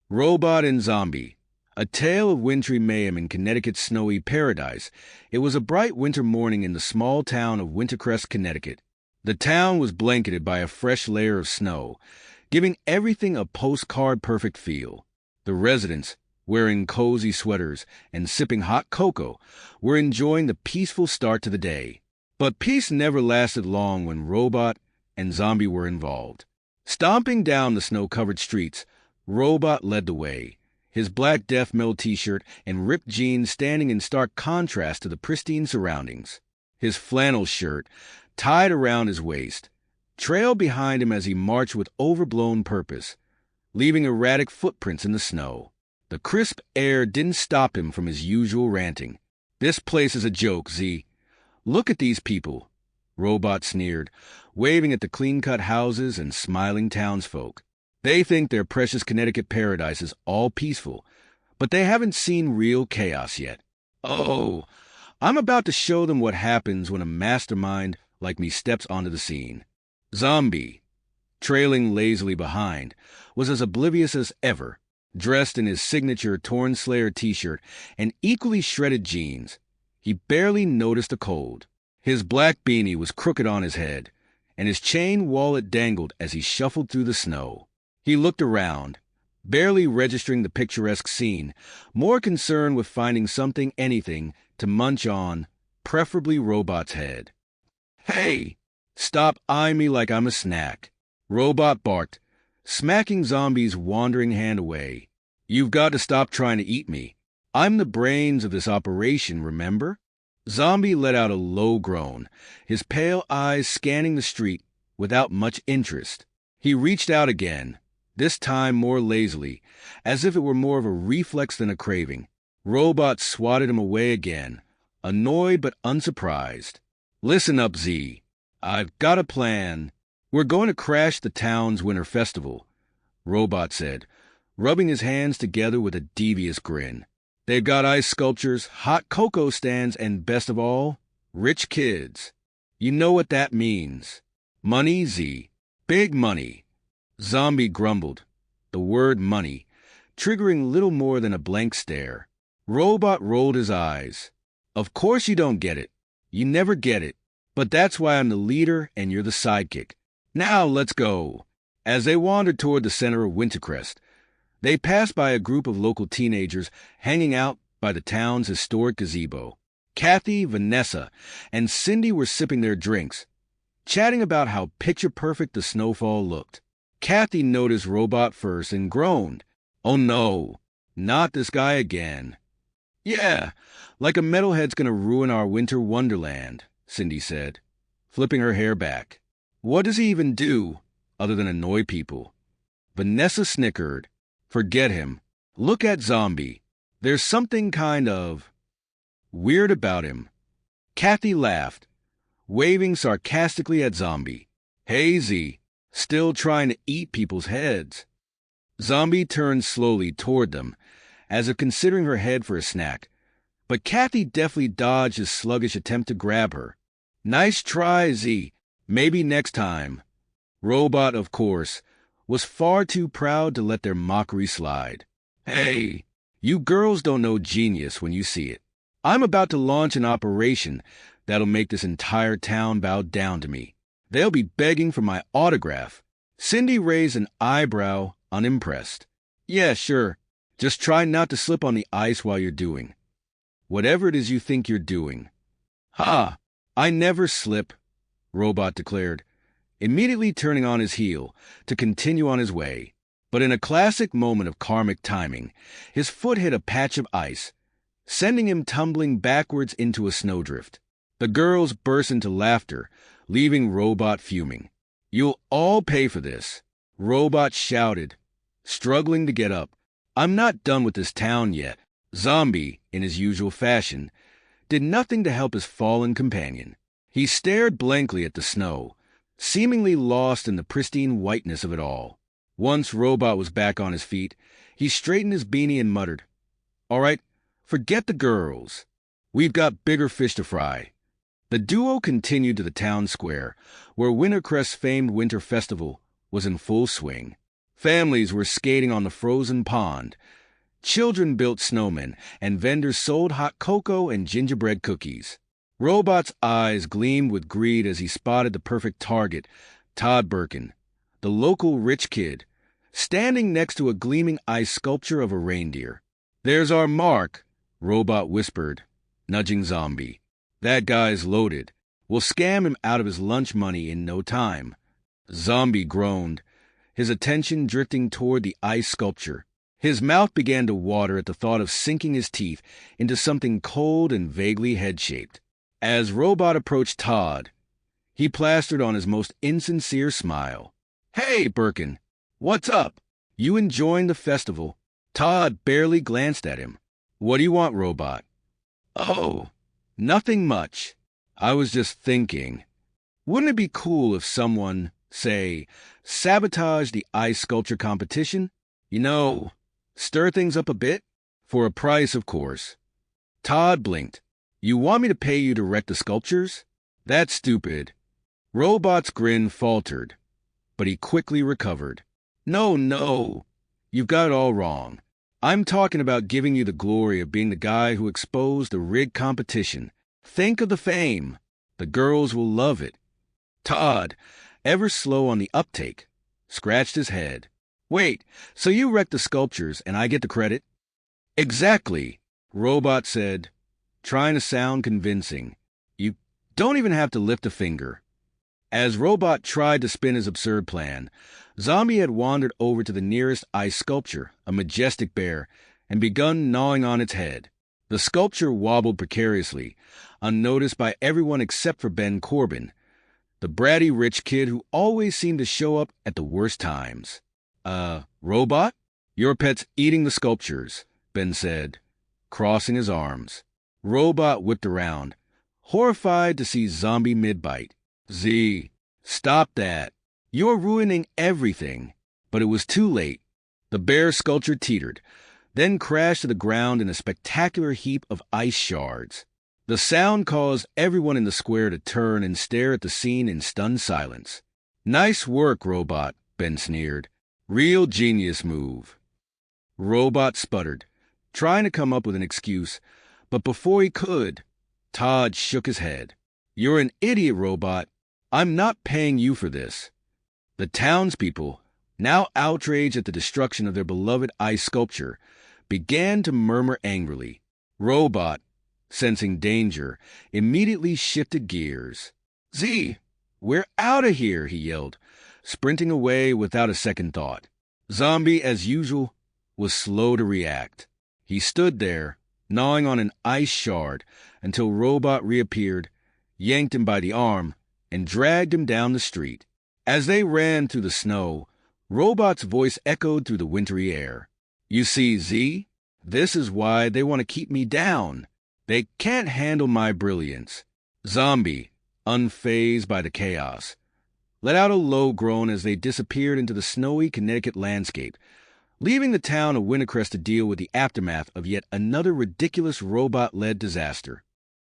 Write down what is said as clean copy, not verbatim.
Robot and Zombie. A tale of wintry mayhem in Connecticut's snowy paradise. It was a bright winter morning in the small town of Wintercrest, Connecticut. The town was blanketed by a fresh layer of snow, giving everything a postcard-perfect feel. The residents, wearing cozy sweaters and sipping hot cocoa, were enjoying the peaceful start to the day. But peace never lasted long when Robot and Zombie were involved. Stomping down the snow-covered streets, Robot led the way, his black death metal t-shirt and ripped jeans standing in stark contrast to the pristine surroundings. His flannel shirt, tied around his waist, trailed behind him as he marched with overblown purpose, leaving erratic footprints in the snow. The crisp air didn't stop him from his usual ranting. "This place is a joke, Z. Look at these people," Robot sneered, waving at the clean-cut houses and smiling townsfolk. "They think their precious Connecticut paradise is all peaceful, but they haven't seen real chaos yet. Oh, I'm about to show them what happens when a mastermind like me steps onto the scene." Zombie, trailing lazily behind, was as oblivious as ever, dressed in his signature torn Slayer t-shirt and equally shredded jeans. He barely noticed the cold. His black beanie was crooked on his head, and his chain wallet dangled as he shuffled through the snow. He looked around, barely registering the picturesque scene, more concerned with finding anything to munch on, preferably Robot's head. "Hey, stop eyeing me like I'm a snack," Robot barked, smacking Zombie's wandering hand away. "You've got to stop trying to eat me. I'm the brains of this operation, remember?" Zombie let out a low groan, his pale eyes scanning the street without much interest. He reached out again, this time more lazily, as if it were more of a reflex than a craving. Robot swatted him away again, annoyed but unsurprised. "Listen up, Z. I've got a plan. We're going to crash the town's winter festival," Robot said, rubbing his hands together with a devious grin. "They've got ice sculptures, hot cocoa stands, and best of all, rich kids. You know what that means. Money, Z. Big money." Zombie grumbled, the word money, triggering little more than a blank stare. Robot rolled his eyes. "Of course you don't get it. You never get it. But that's why I'm the leader and you're the sidekick. Now let's go." As they wandered toward the center of Wintercrest, they passed by a group of local teenagers hanging out by the town's historic gazebo. Kathy, Vanessa, and Cindy were sipping their drinks, chatting about how picture-perfect the snowfall looked. Kathy noticed Robot first and groaned. "Oh no, not this guy again." "Yeah, like a metalhead's gonna ruin our winter wonderland," Cindy said, flipping her hair back. "What does he even do, other than annoy people?" Vanessa snickered. "Forget him. Look at Zombie. There's something kind of weird about him." Kathy laughed, waving sarcastically at Zombie. "Hazy, still trying to eat people's heads." Zombie turned slowly toward them, as if considering her head for a snack, but Kathy deftly dodged his sluggish attempt to grab her. "Nice try, Z. Maybe next time." Robot, of course, was far too proud to let their mockery slide. "Hey, you girls don't know genius when you see it. I'm about to launch an operation that'll make this entire town bow down to me. They'll be begging for my autograph." Cindy raised an eyebrow, unimpressed. "Yeah, sure. Just try not to slip on the ice while you're doing whatever it is you think you're doing." "Ha! I never slip," Robot declared, immediately turning on his heel to continue on his way. But in a classic moment of karmic timing, his foot hit a patch of ice, sending him tumbling backwards into a snowdrift. The girls burst into laughter, leaving Robot fuming. "You'll all pay for this," Robot shouted, struggling to get up. "I'm not done with this town yet." Zombie, in his usual fashion, did nothing to help his fallen companion. He stared blankly at the snow, seemingly lost in the pristine whiteness of it all. Once Robot was back on his feet, he straightened his beanie and muttered, "All right, forget the girls. We've got bigger fish to fry." The duo continued to the town square, where Wintercrest's famed winter festival was in full swing. Families were skating on the frozen pond. Children built snowmen, and vendors sold hot cocoa and gingerbread cookies. Robot's eyes gleamed with greed as he spotted the perfect target, Todd Birkin, the local rich kid, standing next to a gleaming ice sculpture of a reindeer. "There's our mark," Robot whispered, nudging Zombie. "That guy's loaded. We'll scam him out of his lunch money in no time." Zombie groaned, his attention drifting toward the ice sculpture. His mouth began to water at the thought of sinking his teeth into something cold and vaguely head-shaped. As Robot approached Todd, he plastered on his most insincere smile. "Hey, Birkin, what's up? You enjoying the festival?" Todd barely glanced at him. "What do you want, Robot?" "Oh, nothing much. I was just thinking, wouldn't it be cool if someone, say, sabotaged the ice sculpture competition? You know, stir things up a bit? For a price, of course." Todd blinked. "You want me to pay you to wreck the sculptures? That's stupid." Robot's grin faltered, but he quickly recovered. No, you've got it all wrong. I'm talking about giving you the glory of being the guy who exposed the rigged competition. Think of the fame. The girls will love it." Todd, ever slow on the uptake, scratched his head. "Wait, so you wrecked the sculptures and I get the credit?" "Exactly," Robot said, trying to sound convincing. "You don't even have to lift a finger." As Robot tried to spin his absurd plan, Zombie had wandered over to the nearest ice sculpture, a majestic bear, and begun gnawing on its head. The sculpture wobbled precariously, unnoticed by everyone except for Ben Corbin, the bratty rich kid who always seemed to show up at the worst times. Robot? Your pet's eating the sculptures," Ben said, crossing his arms. Robot whipped around, horrified to see Zombie mid-bite. "Z, stop that. You're ruining everything." But it was too late. The bear sculpture teetered, then crashed to the ground in a spectacular heap of ice shards. The sound caused everyone in the square to turn and stare at the scene in stunned silence. "Nice work, Robot," Ben sneered. "Real genius move." Robot sputtered, trying to come up with an excuse, but before he could, Todd shook his head. "You're an idiot, Robot. I'm not paying you for this." The townspeople, now outraged at the destruction of their beloved ice sculpture, began to murmur angrily. Robot, sensing danger, immediately shifted gears. "Z, we're out of here," he yelled, sprinting away without a second thought. Zombie, as usual, was slow to react. He stood there, gnawing on an ice shard, until Robot reappeared, yanked him by the arm, and dragged him down the street. As they ran through the snow, Robot's voice echoed through the wintry air. "You see, Z, this is why they want to keep me down. They can't handle my brilliance." Zombie, unfazed by the chaos, let out a low groan as they disappeared into the snowy Connecticut landscape, leaving the town of Wintercrest to deal with the aftermath of yet another ridiculous robot-led disaster.